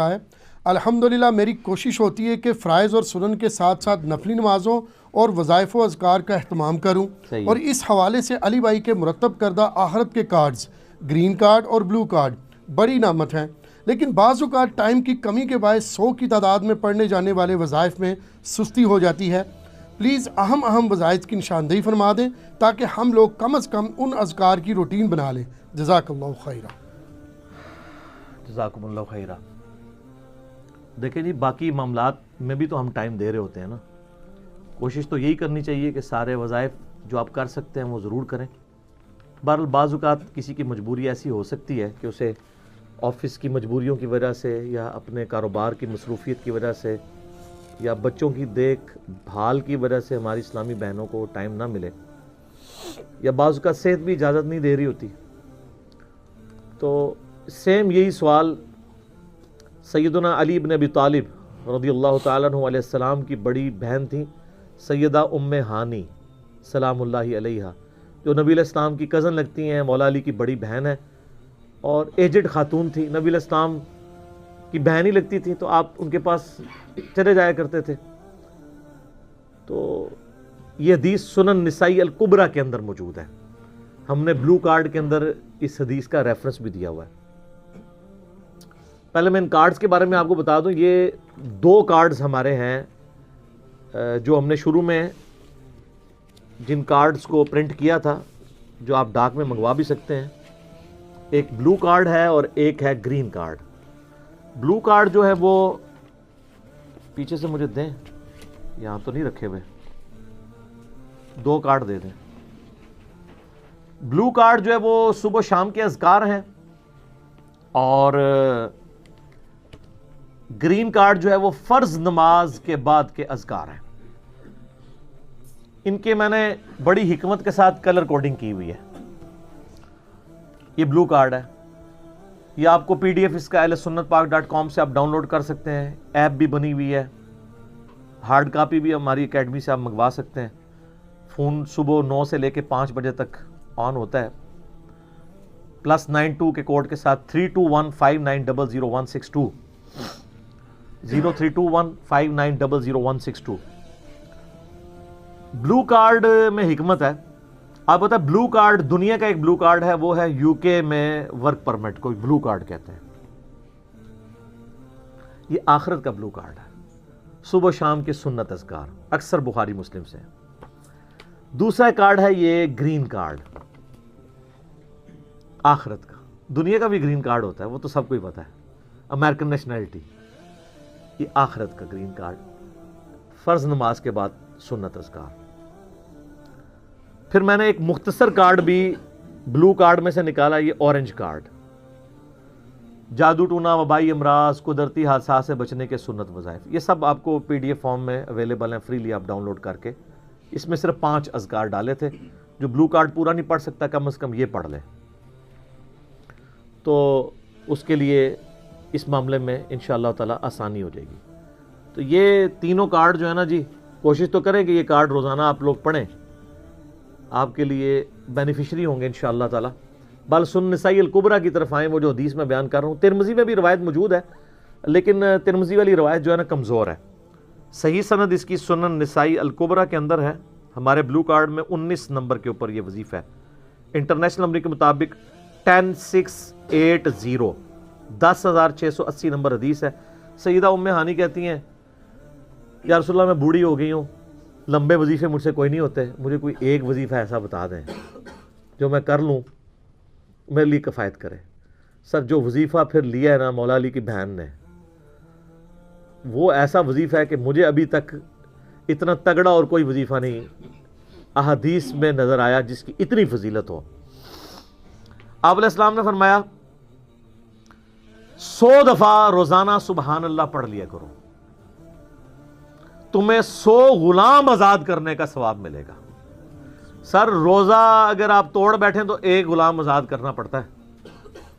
ہے۔ الحمدللہ میری کوشش ہوتی ہے کہ فرائض اور سنن کے ساتھ ساتھ نفلی نمازوں اور وظائف و اذکار کا اہتمام کروں، اور اس حوالے سے علی بھائی کے مرتب کردہ آخرت کے کارڈز گرین کارڈ اور بلو کارڈ بڑی نعمت ہیں، لیکن بعض اوقات ٹائم کی کمی کے باعث 100 کی تعداد میں پڑھنے جانے والے وظائف میں سستی ہو جاتی ہے۔ پلیز اہم وظائف کی نشاندہی فرما دیں تاکہ ہم لوگ کم از کم ان اذکار کی روٹین بنا لیں۔ جزاک اللہ خیرہ۔ جزاکم اللہ خیرہ۔ دیکھیں جی، باقی معاملات میں بھی تو ہم ٹائم دے رہے ہوتے ہیں نا، کوشش تو یہی کرنی چاہیے کہ سارے وظائف جو آپ کر سکتے ہیں وہ ضرور کریں۔ بہرحال بعض اوقات کسی کی مجبوری ایسی ہو سکتی ہے کہ اسے آفس کی مجبوریوں کی وجہ سے یا اپنے کاروبار کی مصروفیت کی وجہ سے یا بچوں کی دیکھ بھال کی وجہ سے ہماری اسلامی بہنوں کو ٹائم نہ ملے، یا بعض اوقات صحت بھی اجازت نہیں دے رہی ہوتی۔ تو سیم یہی سوال سیدنا علی بن ابی طالب رضی اللہ تعالیٰ عنہ علیہ السلام کی بڑی بہن تھیں سیدہ ام ہانی سلام اللہ علیہا، جو نبی علیہ السلام کی کزن لگتی ہیں، مولا علی کی بڑی بہن ہے اور ایجڈ خاتون تھی، نبی علیہ السلام کی بہن ہی لگتی تھی، تو آپ ان کے پاس چلے جایا کرتے تھے۔ تو یہ حدیث سنن نسائی الکبریٰ کے اندر موجود ہے، ہم نے بلو کارڈ کے اندر اس حدیث کا ریفرنس بھی دیا ہوا ہے۔ پہلے میں ان کارڈز کے بارے میں آپ کو بتا دوں، یہ 2 کارڈز ہمارے ہیں جو ہم نے شروع میں جن کارڈز کو پرنٹ کیا تھا، جو آپ ڈاک میں منگوا بھی سکتے ہیں۔ ایک بلو کارڈ ہے اور ایک ہے گرین کارڈ۔ بلو کارڈ جو ہے وہ پیچھے سے مجھے دیں، یہاں تو نہیں رکھے ہوئے، 2 کارڈ دے دیں۔ بلو کارڈ جو ہے وہ صبح و شام کے اذکار ہیں، اور گرین کارڈ جو ہے وہ فرض نماز کے بعد کے اذکار ہیں۔ ان کے میں نے بڑی حکمت کے ساتھ کلر کوڈنگ کی ہوئی ہے۔ یہ بلو کارڈ ہے، یہ آپ کو پی ڈی ایف اس کا ahlsunnatpak.com سے آپ ڈاؤن لوڈ کر سکتے ہیں، ایپ بھی بنی ہوئی ہے، ہارڈ کاپی بھی ہماری اکیڈمی سے آپ منگوا سکتے ہیں۔ فون صبح 9 سے لے کے 5 بجے تک آن ہوتا ہے، +92 کے کوڈ کے ساتھ 3215900162 032159000162۔ بلو کارڈ میں حکمت ہے، آپ بتا، بلو کارڈ دنیا کا ایک بلو کارڈ ہے، وہ ہے UK میں ورک پرمٹ کو بلو کارڈ کہتے ہیں۔ یہ آخرت کا بلو کارڈ ہے، صبح و شام کے سنت اذکار، اکثر بخاری مسلم سے۔ دوسرا کارڈ ہے یہ گرین کارڈ، آخرت کا۔ دنیا کا بھی گرین کارڈ ہوتا ہے، وہ تو سب کو ہی پتا ہے، امریکن نیشنلٹی۔ یہ آخرت کا گرین کارڈ، فرض نماز کے بعد سنت اذکار۔ پھر میں نے ایک مختصر کارڈ بھی بلو کارڈ میں سے نکالا، یہ اورنج کارڈ، جادو ٹونا، وبائی امراض، قدرتی حادثات سے بچنے کے سنت وظائف۔ یہ سب آپ کو PDF فارم میں اویلیبل ہیں، فریلی آپ ڈاؤن لوڈ کر کے۔ اس میں صرف 5 اذکار ڈالے تھے، جو بلو کارڈ پورا نہیں پڑھ سکتا کم از کم یہ پڑھ لے، تو اس کے لیے اس معاملے میں انشاءاللہ تعالی آسانی ہو جائے گی۔ تو یہ تینوں کارڈ جو ہے نا جی، کوشش تو کریں کہ یہ کارڈ روزانہ آپ لوگ پڑھیں، آپ کے لیے بینیفیشری ہوں گے انشاءاللہ تعالی۔ بل سنن نسائی الکبریٰ کی طرف آئیں، وہ جو حدیث میں بیان کر رہا ہوں، ترمذی میں بھی روایت موجود ہے، لیکن ترمذی والی روایت جو ہے نا کمزور ہے۔ صحیح سند اس کی سنن نسائی الکبریٰ کے اندر ہے، ہمارے بلو کارڈ میں 19 نمبر کے اوپر یہ وظیفہ ہے۔ انٹرنیشنل نمبر کے مطابق 10680، 10680 نمبر حدیث ہے۔ سیدہ ام ہانی کہتی ہیں، یا رسول اللہ میں بوڑھی ہو گئی ہوں، لمبے وظیفے مجھ سے کوئی نہیں ہوتے، مجھے کوئی ایک وظیفہ ایسا بتا دیں جو میں کر لوں، میرے لیے کفایت کرے۔ سر جو وظیفہ پھر لیا ہے نا مولا علی کی بہن نے، وہ ایسا وظیفہ ہے کہ مجھے ابھی تک اتنا تگڑا اور کوئی وظیفہ نہیں احادیث میں نظر آیا جس کی اتنی فضیلت ہو۔ آپ علیہ السلام نے فرمایا 100 دفعہ روزانہ سبحان اللہ پڑھ لیا کرو، تمہیں 100 غلام آزاد کرنے کا ثواب ملے گا۔ سر روزہ اگر آپ توڑ بیٹھیں تو ایک غلام آزاد کرنا پڑتا ہے،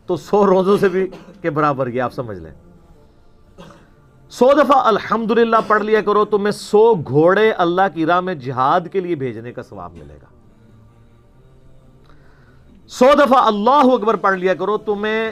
تو 100 روزوں سے بھی کے برابر یہ آپ سمجھ لیں۔ 100 دفعہ الحمدللہ پڑھ لیا کرو، تمہیں 100 گھوڑے اللہ کی راہ میں جہاد کے لیے بھیجنے کا ثواب ملے گا۔ 100 دفعہ اللہ اکبر پڑھ لیا کرو، تمہیں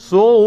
100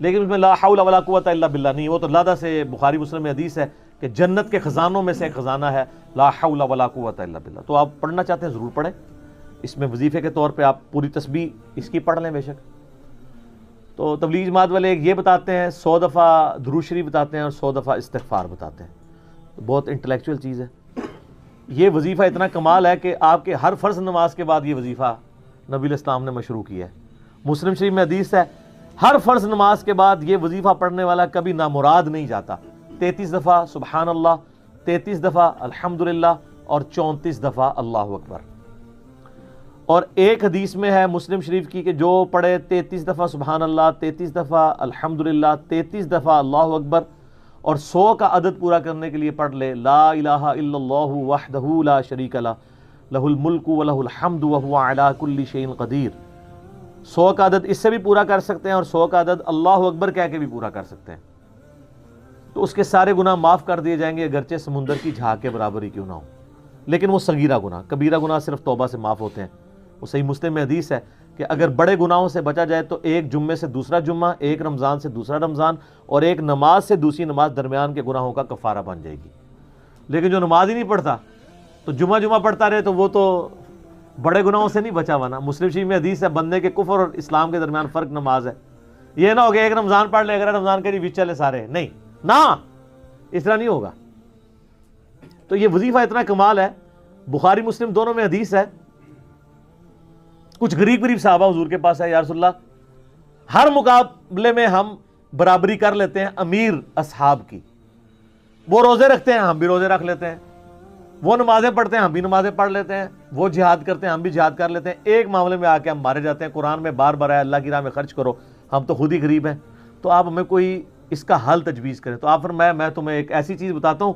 لیکن اس میں لا حول ولا قوت الا باللہ نہیں. وہ تو لادہ سے بخاری مسلم میں حدیث ہے کہ جنت کے خزانوں میں سے ایک خزانہ ہے لا حول ولا قوت الا باللہ. تو آپ پڑھنا چاہتے ہیں ضرور پڑھیں. اس میں وظیفے کے طور پہ آپ پوری تسبیح اس کی پڑھ لیں بے شک. تو تبلیغ جماعت والے یہ بتاتے ہیں 100 دفعہ درود شریف بتاتے ہیں اور 100 دفعہ استغفار بتاتے ہیں. بہت انٹلیکچوئل چیز ہے. یہ وظیفہ اتنا کمال ہے کہ آپ کے ہر فرض نماز کے بعد یہ وظیفہ نبی علیہ السلام نے مشروع کیا ہے. مسلم شریف میں حدیث ہے ہر فرض نماز کے بعد یہ وظیفہ پڑھنے والا کبھی نامراد نہیں جاتا. 33 دفعہ سبحان اللہ، 33 دفعہ الحمدللہ اور 34 دفعہ اللہ اکبر. اور ایک حدیث میں ہے مسلم شریف کی کہ جو پڑھے 33 دفعہ سبحان اللہ، 33 دفعہ الحمدللہ، 33 دفعہ اللہ اکبر اور 100 کا عدد پورا کرنے کے لیے پڑھ لے لا الہ الا اللہ وحدہ لا شریک لہ لہ الملک ولہ الحمد وہو علی کل شیء قدیر. 100 کا عدد اس سے بھی پورا کر سکتے ہیں اور 100 کا عدد اللہ اکبر کہہ کے بھی پورا کر سکتے ہیں. تو اس کے سارے گناہ معاف کر دیے جائیں گے اگرچہ سمندر کی جھاگ کے برابر ہی کیوں نہ ہو. لیکن وہ صغیرہ گناہ، کبیرہ گناہ صرف توبہ سے معاف ہوتے ہیں. وہ صحیح مسلم میں حدیث ہے کہ اگر بڑے گناہوں سے بچا جائے تو ایک جمعے سے دوسرا جمعہ، ایک رمضان سے دوسرا رمضان اور ایک نماز سے دوسری نماز درمیان کے گناہوں کا کفارہ بن جائے گی. لیکن جو نماز ہی نہیں پڑھتا تو جمعہ پڑھتا رہے تو وہ تو بڑے گناہوں سے نہیں بچا ہوا نا. مسلم شریف میں حدیث ہے بندے کے کفر اور اسلام کے درمیان فرق نماز ہے. یہ نہ ہو کہ ایک رمضان پڑھ لے اگر رمضان کے بیچ چلے سارے، نہیں نہ، اس طرح نہیں ہوگا. تو یہ وظیفہ اتنا کمال ہے. بخاری مسلم دونوں میں حدیث ہے. کچھ غریب صحابہ حضور کے پاس ہے، یا رسول اللہ ہر مقابلے میں ہم برابری کر لیتے ہیں امیر اصحاب کی. وہ روزے رکھتے ہیں ہم بھی روزے رکھ لیتے ہیں، وہ نمازیں پڑھتے ہیں ہم بھی نمازیں پڑھ لیتے ہیں، وہ جہاد کرتے ہیں ہم بھی جہاد کر لیتے ہیں. ایک معاملے میں آ کے ہم مارے جاتے ہیں. قرآن میں بار بار ہے اللہ کی راہ میں خرچ کرو، ہم تو خود ہی غریب ہیں. تو آپ ہمیں کوئی اس کا حل تجویز کریں. تو آپ فرمایا میں تمہیں ایک ایسی چیز بتاتا ہوں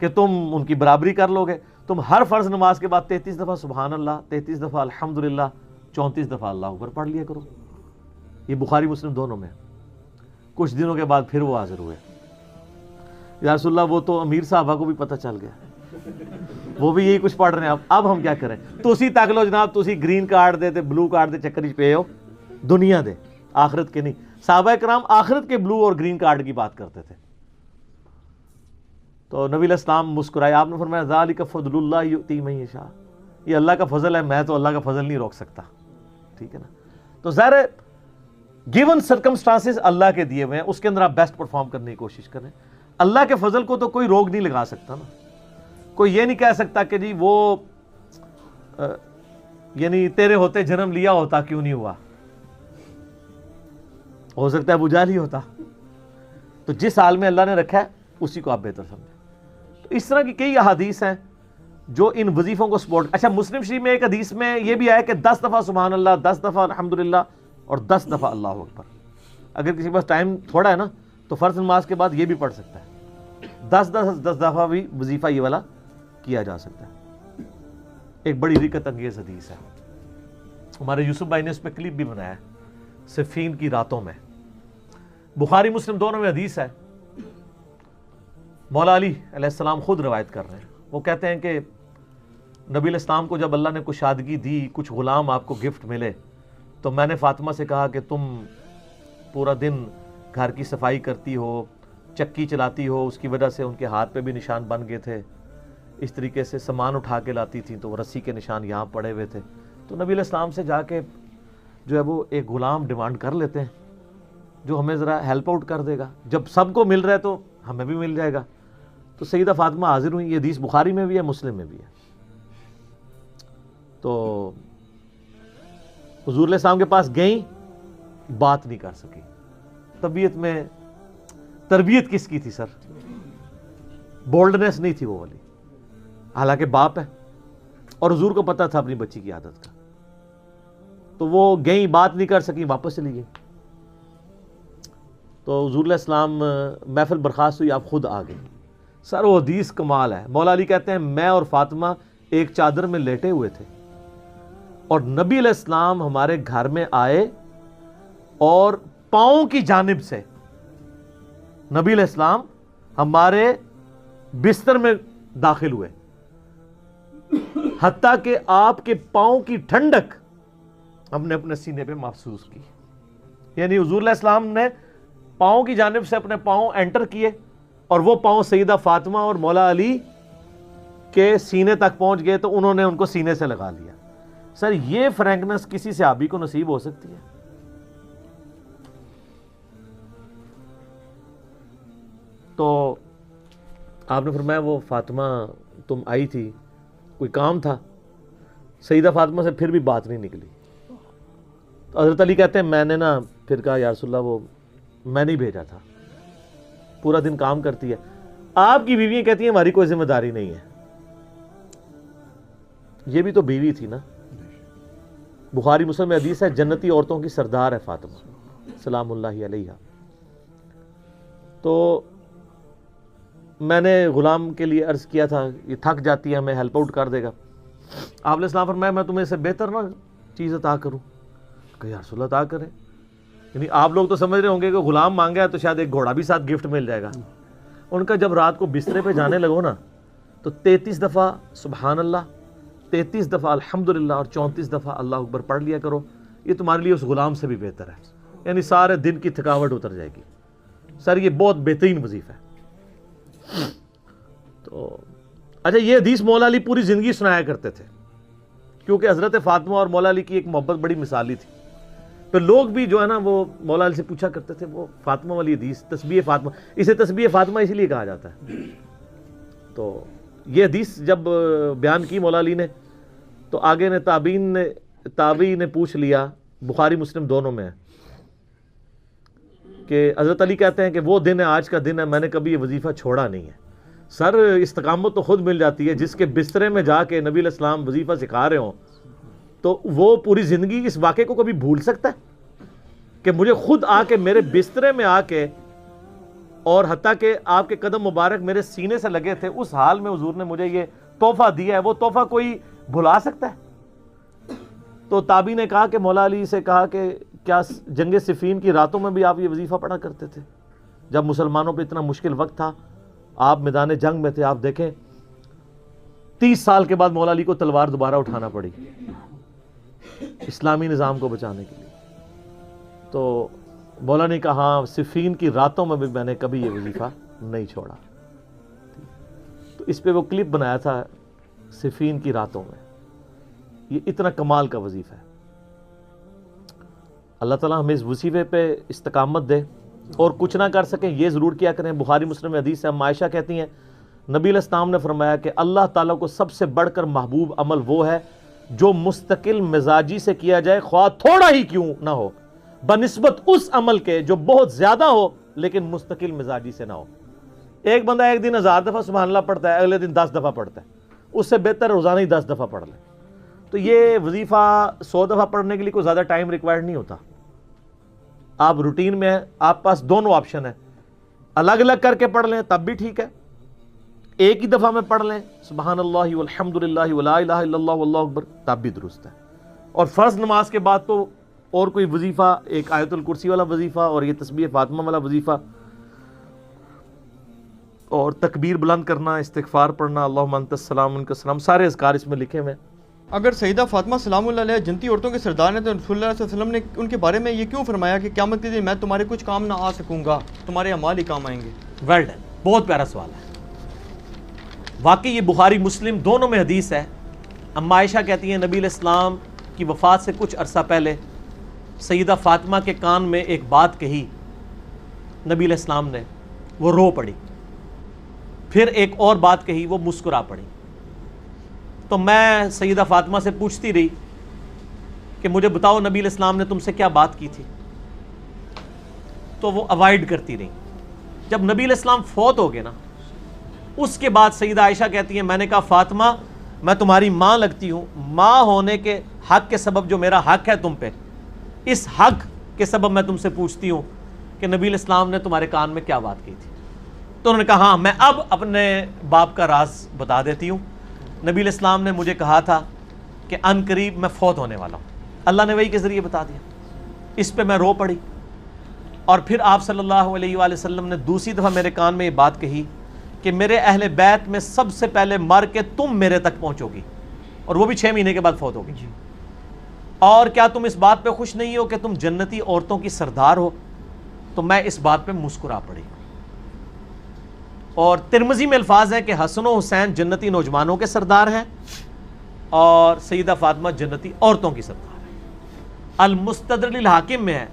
کہ تم ان کی برابری کر لو گے. تم ہر فرض نماز کے بعد 33 دفعہ سبحان اللہ، 33 دفعہ الحمدللہ، 34 دفعہ اللہ اکبر پڑھ لیا کرو. یہ بخاری مسلم دونوں میں. کچھ دنوں کے بعد پھر وہ حاضر ہوئے. یا رسول اللہ وہ تو امیر صحابہ کو بھی پتہ چل گیا، وہ بھی یہی کچھ پڑھ رہے ہیں. اب ہم کیا کریں؟ تسی تک لو جناب، تسی گرین کارڈ دے تے بلو کارڈ دے چکر پہ ہو، دنیا دے آخرت کے نہیں. صحابہ کرام آخرت کے بلو اور گرین کارڈ کی بات کرتے تھے. تو نبی علیہ السلام مسکرائے. آپ نے فرمایا ذالک فضل اللہ یؤتی من یشاء، یہ اللہ کا فضل ہے، میں تو اللہ کا فضل نہیں روک سکتا. ٹھیک ہے نا. تو ظاہر ہے گیون سرکمسٹانسز اللہ کے دیے ہوئے ہیں، اس کے اندر آپ بیسٹ پرفارم کرنے کی کوشش کریں. اللہ کے فضل کو تو کوئی روک نہیں لگا سکتا نا. کوئی یہ نہیں کہہ سکتا کہ جی وہ یعنی تیرے ہوتے جنم لیا ہوتا کیوں نہیں ہوا. ہو سکتا ہے ابو جہل ہی ہوتا. تو جس حال میں اللہ نے رکھا ہے اسی کو آپ بہتر سمجھیں. تو اس طرح کی کئی احادیث ہیں جو ان وظیفوں کو سپورٹ. اچھا مسلم شریف میں ایک حدیث میں یہ بھی آیا کہ 10 دفعہ سبحان اللہ، 10 دفعہ الحمدللہ اور 10 دفعہ اللہ اکبر. اگر کسی کے پاس ٹائم تھوڑا ہے نا تو فرض نماز کے بعد یہ بھی پڑھ سکتا ہے. 10 دفعہ بھی وظیفہ یہ والا کیا جا سکتا ہے. ایک بڑی رکت انگیز حدیث ہے. ہمارے یوسف بھائی نے اس پہ کلپ بھی بنایا ہے، صفین کی راتوں میں. بخاری مسلم دونوں میں حدیث ہے. مولا علی علیہ السلام خود روایت کر رہے ہیں. وہ کہتے ہیں کہ نبی علیہ السلام کو جب اللہ نے کشادگی دی، کچھ غلام آپ کو گفٹ ملے، تو میں نے فاطمہ سے کہا کہ تم پورا دن گھر کی صفائی کرتی ہو، چکی چلاتی ہو، اس کی وجہ سے ان کے ہاتھ پہ بھی نشان بن گئے تھے. اس طریقے سے سامان اٹھا کے لاتی تھیں تو وہ رسی کے نشان یہاں پڑے ہوئے تھے. تو نبی علیہ السلام سے جا کے جو ہے وہ ایک غلام ڈیمانڈ کر لیتے ہیں جو ہمیں ذرا ہیلپ آؤٹ کر دے گا. جب سب کو مل رہا ہے تو ہمیں بھی مل جائے گا. تو سیدہ فاطمہ حاضر ہوئی. یہ حدیث بخاری میں بھی ہے، مسلم میں بھی ہے. تو حضور علیہ السلام کے پاس گئیں، بات نہیں کر سکی. طبیعت میں تربیت کس کی تھی سر؟ بولڈنس نہیں تھی وہ والی. حالانکہ باپ ہے اور حضور کو پتا تھا اپنی بچی کی عادت کا. تو وہ گئیں، بات نہیں کر سکی، واپس چلی گئی. تو حضور علیہ السلام محفل برخاست ہوئی، آپ خود آ گئے. سر وہ حدیث کمال ہے. مولا علی کہتے ہیں میں اور فاطمہ ایک چادر میں لیٹے ہوئے تھے اور نبی علیہ السلام ہمارے گھر میں آئے اور پاؤں کی جانب سے نبی علیہ السلام ہمارے بستر میں داخل ہوئے، حتیٰ کہ آپ کے پاؤں کی ٹھنڈک ہم نے اپنے سینے پہ محسوس کی. یعنی حضور علیہ السلام نے پاؤں کی جانب سے اپنے پاؤں انٹر کیے اور وہ پاؤں سیدہ فاطمہ اور مولا علی کے سینے تک پہنچ گئے تو انہوں نے ان کو سینے سے لگا لیا. سر یہ فرینکنس کسی صحابی کو نصیب ہو سکتی ہے؟ تو آپ نے فرمایا وہ فاطمہ تم آئی تھی, کوئی کام تھا؟ سیدہ فاطمہ سے پھر بھی بات نہیں نکلی. تو حضرت علی کہتے ہیں میں نے نا پھر کہا یا رسول اللہ وہ میں نہیں بھیجا تھا, پورا دن کام کرتی ہے. آپ کی بیویاں کہتی ہیں ہماری کوئی ذمہ داری نہیں ہے. یہ بھی تو بیوی تھی نا. بخاری مسلم میں حدیث ہے جنتی عورتوں کی سردار ہے فاطمہ سلام اللہ علیہا. تو میں نے غلام کے لیے عرض کیا تھا یہ تھک جاتی ہے ہمیں ہیلپ آؤٹ کر دے گا. آپ نے السلام فرمایا میں تمہیں اس سے بہتر نا چیز عطا کروں. کہ یا رسول اللہ عطا کریں. یعنی آپ لوگ تو سمجھ رہے ہوں گے کہ غلام مانگا ہے تو شاید ایک گھوڑا بھی ساتھ گفٹ مل جائے گا. ان کا جب رات کو بسترے پہ جانے لگو نا تو 33 دفعہ سبحان اللہ, 33 دفعہ الحمدللہ اور 34 دفعہ اللہ اکبر پڑھ لیا کرو. یہ تمہارے لیے اس غلام سے بھی بہتر ہے. یعنی سارے دن کی تھکاوٹ اتر جائے گی. سر یہ بہت بہترین وظیفہ ہے. تو اچھا یہ حدیث مولا علی پوری زندگی سنایا کرتے تھے کیونکہ حضرت فاطمہ اور مولا علی کی ایک محبت بڑی مثالی تھی. پھر لوگ بھی جو ہے نا وہ مولا علی سے پوچھا کرتے تھے وہ فاطمہ والی حدیث تسبیح فاطمہ, اسے تسبیح فاطمہ اسی لیے کہا جاتا ہے. تو یہ حدیث جب بیان کی مولا علی نے تو آگے نے تابعی نے پوچھ لیا, بخاری مسلم دونوں میں ہے, کہ حضرت علی کہتے ہیں کہ وہ دن ہے آج کا دن ہے میں نے کبھی یہ وظیفہ چھوڑا نہیں ہے. سر استقامت تو خود مل جاتی ہے. جس کے بسترے میں جا کے نبی علیہ السلام وظیفہ سکھا رہے ہوں تو وہ پوری زندگی اس واقعے کو کبھی بھول سکتا ہے کہ مجھے خود آ کے میرے بسترے میں آ کے اور حتیٰ کہ آپ کے قدم مبارک میرے سینے سے لگے تھے, اس حال میں حضور نے مجھے یہ تحفہ دیا ہے, وہ تحفہ کوئی بھلا سکتا ہے؟ تو تابعی نے کہا کہ مولا علی سے کہا کہ کیا جنگ صفین کی راتوں میں بھی آپ یہ وظیفہ پڑھا کرتے تھے جب مسلمانوں پہ اتنا مشکل وقت تھا, آپ میدان جنگ میں تھے. آپ دیکھیں 30 سال کے بعد مولا علی کو تلوار دوبارہ اٹھانا پڑی اسلامی نظام کو بچانے کے لیے. تو مولا نے کہا ہاں صفین کی راتوں میں بھی میں نے کبھی یہ وظیفہ نہیں چھوڑا. تو اس پہ وہ کلپ بنایا تھا صفین کی راتوں میں. یہ اتنا کمال کا وظیفہ ہے. اللہ تعالیٰ ہمیں اس وظیفے پہ استقامت دے اور کچھ نہ کر سکیں یہ ضرور کیا کریں. بخاری مسلم میں حدیث ہے, ہم عائشہ کہتی ہیں نبی علیہ السلام نے فرمایا کہ اللہ تعالیٰ کو سب سے بڑھ کر محبوب عمل وہ ہے جو مستقل مزاجی سے کیا جائے خواہ تھوڑا ہی کیوں نہ ہو, بنسبت اس عمل کے جو بہت زیادہ ہو لیکن مستقل مزاجی سے نہ ہو. ایک بندہ ایک دن 1000 دفعہ سبحان اللہ پڑھتا ہے, اگلے دن 10 دفعہ پڑھتا ہے, اس سے بہتر روزانہ ہی 10 دفعہ پڑھ لے. تو یہ وظیفہ 100 دفعہ پڑھنے کے لیے کوئی زیادہ ٹائم ریکوائرڈ نہیں ہوتا. آپ روٹین میں ہیں, آپ پاس دونوں آپشن ہیں, الگ الگ کر کے پڑھ لیں تب بھی ٹھیک ہے, ایک ہی دفعہ میں پڑھ لیں سبحان اللہ والحمدللہ ولا الہ الا اللہ واللہ اکبر تب بھی درست ہے. اور فرض نماز کے بعد تو اور کوئی وظیفہ, ایک آیت الکرسی والا وظیفہ اور یہ تسبیح فاطمہ والا وظیفہ اور تکبیر بلند کرنا, استغفار پڑھنا, اللہم انت السلام منک السلام, سارے اذکار اس میں لکھے ہوئے ہیں. اگر سیدہ فاطمہ سلام اللہ علیہ جنتی عورتوں کے سردار ہیں تو رسول اللہ صلی اللہ علیہ وسلم نے ان کے بارے میں یہ کیوں فرمایا کہ قیامت کے دن میں تمہارے کچھ کام نہ آ سکوں گا, تمہارے اعمال ہی کام آئیں گے؟ ویل ڈن, بہت پیارا سوال ہے. واقعی یہ بخاری مسلم دونوں میں حدیث ہے. اما عائشہ کہتی ہیں نبی علیہ السلام کی وفات سے کچھ عرصہ پہلے سیدہ فاطمہ کے کان میں ایک بات کہی نبی علیہ السلام نے, وہ رو پڑی. پھر ایک اور بات کہی, وہ مسکرا پڑی. تو میں سیدہ فاطمہ سے پوچھتی رہی کہ مجھے بتاؤ نبی علیہ السلام نے تم سے کیا بات کی تھی, تو وہ اوائڈ کرتی رہی. جب نبی علیہ السلام فوت ہو گئے نا, اس کے بعد سیدہ عائشہ کہتی ہیں میں نے کہا فاطمہ میں تمہاری ماں لگتی ہوں, ماں ہونے کے حق کے سبب جو میرا حق ہے تم پہ, اس حق کے سبب میں تم سے پوچھتی ہوں کہ نبی علیہ السلام نے تمہارے کان میں کیا بات کی تھی. تو انہوں نے کہا ہاں میں اب اپنے باپ کا راز بتا دیتی ہوں. نبی علیہ السلام نے مجھے کہا تھا کہ ان قریب میں فوت ہونے والا ہوں. اللہ نے وحی کے ذریعے بتا دیا. اس پہ میں رو پڑی. اور پھر آپ صلی اللہ علیہ وآلہ وسلم نے دوسری دفعہ میرے کان میں یہ بات کہی کہ میرے اہل بیت میں سب سے پہلے مر کے تم میرے تک پہنچو گی, اور وہ بھی 6 مہینے کے بعد فوت ہوگی. اور کیا تم اس بات پہ خوش نہیں ہو کہ تم جنتی عورتوں کی سردار ہو؟ تو میں اس بات پہ مسکرا پڑی. اور ترمذی میں الفاظ ہے کہ حسن و حسین جنتی نوجوانوں کے سردار ہیں اور سیدہ فاطمہ جنتی عورتوں کی سردار ہیں. المستدرک للحاکم میں ہے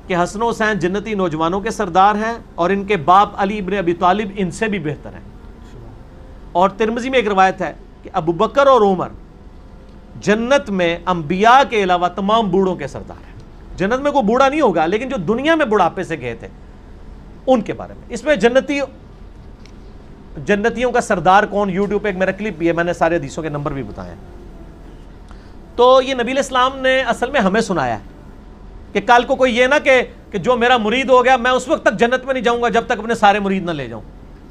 کہ حسن و حسین جنتی نوجوانوں کے سردار ہیں اور ان کے باپ علی ابن ابی طالب ان سے بھی بہتر ہیں. اور ترمذی میں ایک روایت ہے کہ ابو بکر اور عمر جنت میں انبیاء کے علاوہ تمام بوڑھوں کے سردار ہیں. جنت میں کوئی بوڑھا نہیں ہوگا لیکن جو دنیا میں بڑھاپے سے گئے تھے ان کے بارے میں. اس میں جنتیوں کا سردار کون، یوٹیوب پہ ایک میرا کلپ بھی ہے، میں نے سارے حدیثوں کے نمبر بھی بتائے ہیں. تو یہ نبی علیہ السلام نے اصل میں ہمیں سنایا ہے کہ کل کو کوئی یہ نہ کہ جو میرا مرید ہو گیا میں اس وقت تک جنت میں نہیں جاؤں گا جب تک اپنے سارے مرید نہ لے جاؤں.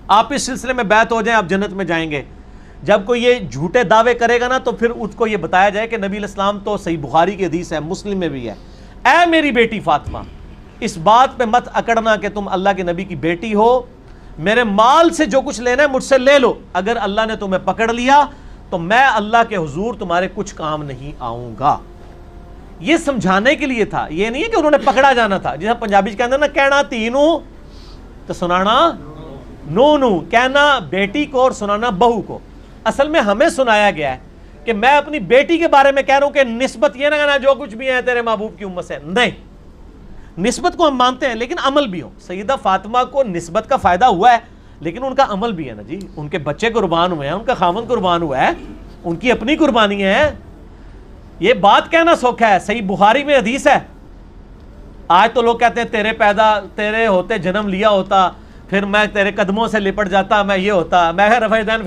آپ اس سلسلے میں بیعت ہو جائیں، آپ جنت میں جائیں گے. جب کوئی یہ جھوٹے دعوے کرے گا نا تو پھر اس کو یہ بتایا جائے کہ نبی علیہ السلام تو صحیح بخاری کی حدیث ہے، مسلم میں بھی ہے، اے میری بیٹی فاطمہ اس بات پہ مت اکڑنا کہ تم اللہ کے نبی کی بیٹی ہو، میرے مال سے جو کچھ لینا ہے مجھ سے لے لو، اگر اللہ نے تمہیں پکڑ لیا تو میں اللہ کے حضور تمہارے کچھ کام نہیں آؤں گا. یہ سمجھانے کے لیے تھا، یہ نہیں ہے کہ انہوں نے پکڑا جانا تھا. جیسا پنجابی کہتے ہیں نا کہنا تینوں تو سنانا نو نو، کہنا بیٹی کو اور سنانا بہو کو. اصل میں ہمیں سنایا گیا ہے کہ میں اپنی بیٹی کے بارے میں کہہ رہا ہوں کہ نسبت یہ نہ کہنا جو کچھ بھی ہے تیرے محبوب کی امت سے، نہیں، نسبت کو ہم مانتے ہیں لیکن عمل بھی ہو. سیدہ فاطمہ کو نسبت کا فائدہ ہوا ہے لیکن ان کا عمل بھی ہے نا جی. ان کے بچے قربان ہوئے ہیں، ان کا خاوند قربان ہوا ہے، ان کی اپنی قربانی ہے. یہ بات کہنا سوکھا ہے، صحیح بخاری میں حدیث ہے. آج تو لوگ کہتے ہیں تیرے ہوتے جنم لیا ہوتا پھر میں تیرے قدموں سے لپٹ جاتا، میں یہ ہوتا، میں رفع دین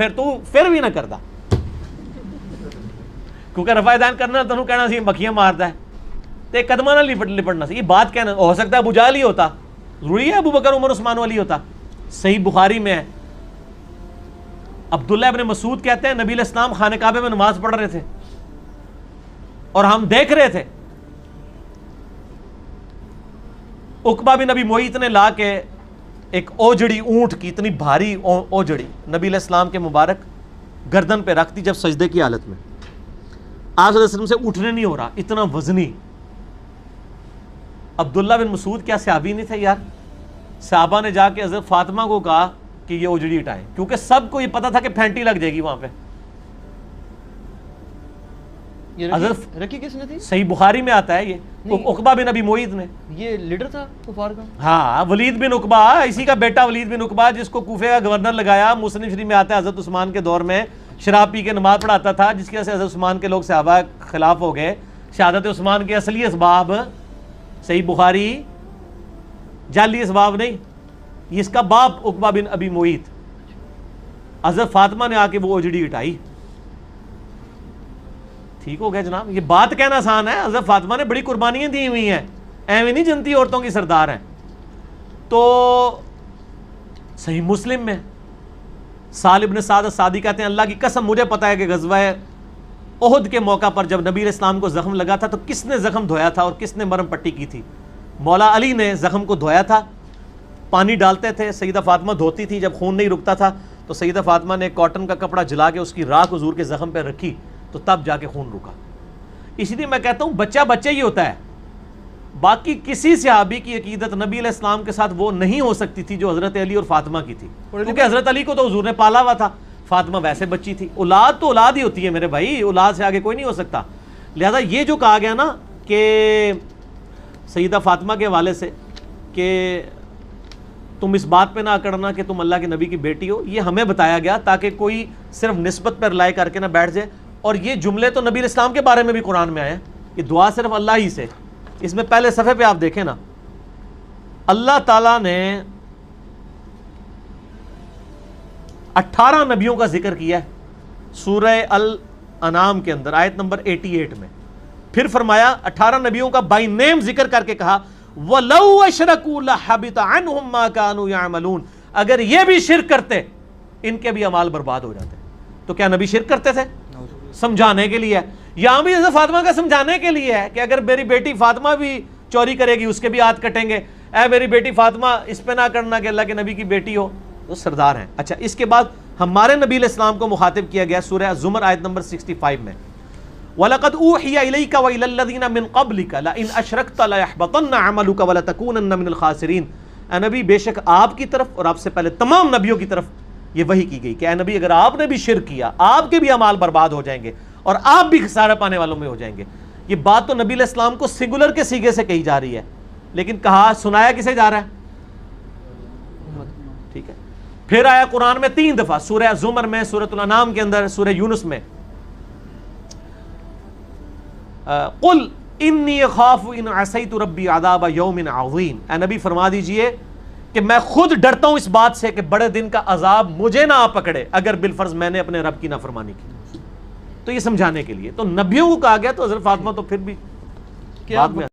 پھر بھی نہ کرتا، کیونکہ رفع دین کرنا تنوں کہنا سی مکھیاں مارتا ہے تے قدمہ نہ لپٹنا سی. یہ بات کہنا ہو سکتا ہے ابو جہل ہی ہوتا، ضروری ہے ابو بکر عمر عثمان والی ہوتا. صحیح بخاری میں ہے عبداللہ ابن مسعود کہتے ہیں نبی علیہ السلام خانہ کعبے میں نماز پڑھ رہے تھے اور ہم دیکھ رہے تھے. عقبہ بن ابی معیط نے لا کے ایک اوجڑی اونٹ کی اتنی بھاری اوجڑی نبی علیہ السلام کے مبارک گردن پہ رکھ دی جب سجدے کی حالت میں. آپ صلی اللہ علیہ وسلم سے اٹھنے نہیں ہو رہا، اتنا وزنی. عبداللہ بن مسعود کیا صحابی نہیں تھے یار؟ صحابہ نے جا کے حضرت فاطمہ کو کہا کہ یہ اوجڑی اٹھائیں، کیونکہ سب کو یہ پتا تھا کہ پھینٹی لگ جائے گی وہاں پہ. حضرت رکھی کس نے تھی؟ صحیح بخاری میں آتا ہے یہ عقبہ بن ابی معیط نے. یہ لیڈر تھا کفار کا؟ ہاں، ولید بن عقبہ، اسی کا بیٹا ولید بن عقبہ جس کو کوفے کا گورنر لگایا. مسلم شریف میں آتا ہے حضرت عثمان کے دور میں شراب پی کے نماز پڑھاتا تھا جس کی وجہ سے حضرت عثمان کے لوگ صحابہ خلاف ہو گئے. شہادت عثمان کے اصلی اسباب صحیح بخاری، جعلی اسباب نہیں. اس کا باپ عقبہ بن ابی معیط. حضرت فاطمہ نے آ کے وہ اوجڑی اٹھائی. ٹھیک ہو گیا جناب، یہ بات کہنا آسان ہے. حضرت فاطمہ نے بڑی قربانیاں دی ہوئی ہیں، ایویں نہیں جنتی عورتوں کی سردار ہیں. تو صحیح مسلم میں سال ابن سعد السعدی کہتے ہیں اللہ کی قسم مجھے پتا ہے کہ غزوہ احد کے موقع پر جب نبی علیہ السلام کو زخم لگا تھا تو کس نے زخم دھویا تھا اور کس نے مرہم پٹی کی تھی؟ مولا علی نے زخم کو دھویا تھا. پانی ڈالتے تھے، سیدہ فاطمہ دھوتی تھی. جب خون نہیں رکتا تھا تو سیدہ فاطمہ نے کاٹن کا کپڑا جلا کے اس کی راکھ حضور کے زخم پہ رکھی تو تب جا کے خون رکا. اسی لیے میں کہتا ہوں بچہ ہی ہوتا ہے. باقی کسی صحابی کی عقیدت نبی علیہ السلام کے ساتھ وہ نہیں ہو سکتی تھی جو حضرت علی اور فاطمہ کی تھی، کیونکہ حضرت علی کو تو حضور نے پالا ہوا تھا، فاطمہ ویسے بچی تھی. اولاد تو اولاد ہی ہوتی ہے میرے بھائی، اولاد سے آگے کوئی نہیں ہو سکتا. لہذا یہ جو کہا گیا نا کہ سیدہ فاطمہ کے حوالے سے کہ تم اس بات پہ نہ اکڑنا کہ تم اللہ کے نبی کی بیٹی ہو، یہ ہمیں بتایا گیا تاکہ کوئی صرف نسبت پر رائے کر کے نہ بیٹھ جائے. اور یہ جملے تو نبی علیہ السلام کے بارے میں بھی قرآن میں آئے ہیں کہ دعا صرف اللہ ہی سے. اس میں پہلے صفحے پہ آپ دیکھیں نا، اللہ تعالیٰ نے 18 نبیوں کا ذکر کیا ہے سورہ الانعام کے اندر آیت نمبر 88 میں. پھر فرمایا 18 نبیوں کا بائی نیم ذکر کر کے کہا وَلَوْ أَشْرَكُوا لَحَبِطَ عَنْهُمْ مَا كَانُوا يَعْمَلُونَ. اگر یہ بھی شرک کرتے ان کے بھی اعمال برباد ہو جاتے. تو کیا نبی شرک کرتے تھے؟ سمجھانے کے لیے. یہاں بھی حضرت فاطمہ کا سمجھانے کے لیے ہے کہ اگر میری بیٹی فاطمہ بھی چوری کرے گی اس کے بھی ہاتھ کٹیں گے. اے میری بیٹی فاطمہ اس پہ نہ کرنا کہ اللہ کے نبی کی بیٹی ہو، تو سردار ہیں. اچھا، اس کے بعد ہمارے نبی علیہ السلام کو مخاطب کیا گیا سورہ الزمر آیت نمبر 65 میں. وَلَقَدْ أُوحِيَ إِلَيْكَ وَإِلَى الَّذِينَ مِن قَبْلِكَ لَئِنْ أَشْرَكْتَ لَيَحْبَطَنَّ عَمَلُكَ وَلَتَكُونَنَّ مِنَ الْخَاسِرِينَ۔ اے نبی بے شک آپ کی طرف اور آپ سے پہلے تمام نبیوں کی طرف یہ وحی کی گئی کہ اے نبی اگر آپ نے بھی شرک کیا آپ کے بھی اعمال برباد ہو جائیں گے اور آپ بھی خسارہ پانے والوں میں ہو جائیں گے۔ یہ بات تو نبی علیہ السلام کو سنگولر کے سیغے سے کہی جا رہی ہے، لیکن کہا سنایا کسے جا رہا ہے؟ ٹھیک ہے، پھر آیا قرآن میں 3 دفعہ، سورہ زمر میں، سورۃ الانعام کے اندر، سورہ یونس میں، قل انی اخاف ان عصیت ربی عذاب یوم عظیم۔ اے نبی فرما دیجئے کہ میں خود ڈرتا ہوں اس بات سے کہ بڑے دن کا عذاب مجھے نہ آ پکڑے اگر بالفرض میں نے اپنے رب کی نافرمانی کی۔ تو یہ سمجھانے کے لیے تو نبیوں کو کہا گیا، تو حضرت فاطمہ تو پھر بھی بعد میں